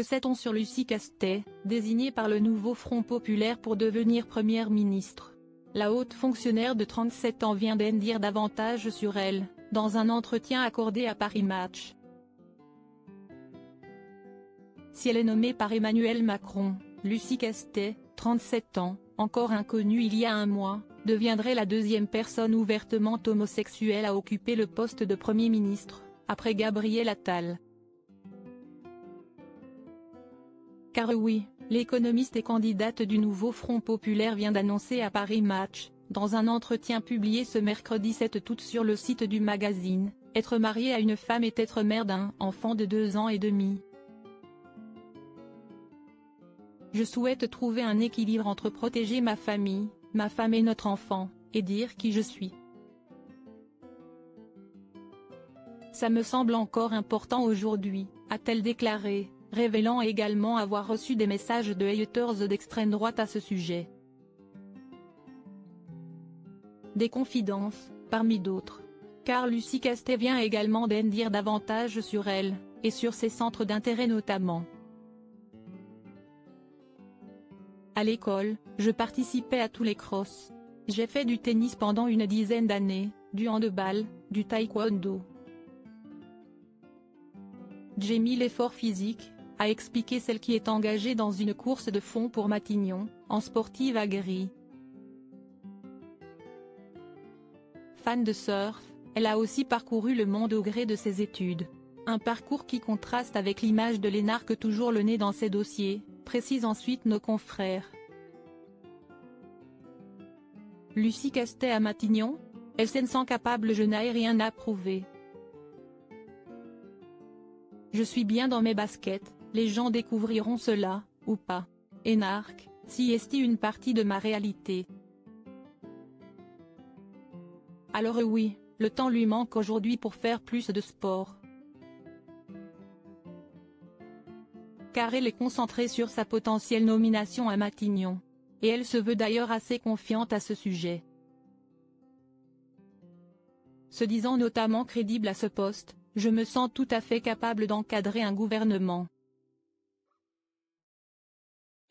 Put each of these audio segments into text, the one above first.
Que sait-on sur Lucie Castet, désignée par le nouveau Front populaire pour devenir première ministre? La haute fonctionnaire de 37 ans vient d'en dire davantage sur elle, dans un entretien accordé à Paris Match. Si elle est nommée par Emmanuel Macron, Lucie Castet, 37 ans, encore inconnue il y a un mois, deviendrait la deuxième personne ouvertement homosexuelle à occuper le poste de Premier ministre, après Gabriel Attal. Car oui, l'économiste et candidate du nouveau Front populaire vient d'annoncer à Paris Match, dans un entretien publié ce mercredi 7 août sur le site du magazine, être mariée à une femme est être mère d'un enfant de 2 ans et demi. Je souhaite trouver un équilibre entre protéger ma famille, ma femme et notre enfant, et dire qui je suis. Ça me semble encore important aujourd'hui, a-t-elle déclaré, révélant également avoir reçu des messages de haters d'extrême droite à ce sujet. Des confidences, parmi d'autres. Car Lucie Castet vient également d'en dire davantage sur elle, et sur ses centres d'intérêt notamment. À l'école, je participais à tous les crosses. J'ai fait du tennis pendant une dizaine d'années, du handball, du taekwondo. J'ai mis l'effort physique, a expliqué celle qui est engagée dans une course de fond pour Matignon, en sportive aguerrie. Fan de surf, elle a aussi parcouru le monde au gré de ses études. Un parcours qui contraste avec l'image de l'énarque toujours le nez dans ses dossiers, précisent ensuite nos confrères. Lucie Castet à Matignon? Elle se sent capable, je n'ai rien à prouver. Je suis bien dans mes baskets, les gens découvriront cela, ou pas. Énarque, si est une partie de ma réalité. Alors oui, le temps lui manque aujourd'hui pour faire plus de sport. Car elle est concentrée sur sa potentielle nomination à Matignon. Et elle se veut d'ailleurs assez confiante à ce sujet. Se disant notamment crédible à ce poste, je me sens tout à fait capable d'encadrer un gouvernement.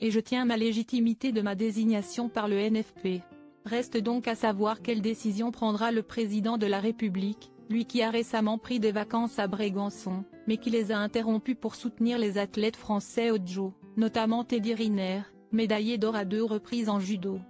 Et je tiens ma légitimité de ma désignation par le NFP. Reste donc à savoir quelle décision prendra le président de la République, lui qui a récemment pris des vacances à Brégançon, mais qui les a interrompues pour soutenir les athlètes français au judo, notamment Teddy Riner, médaillé d'or à 2 reprises en judo.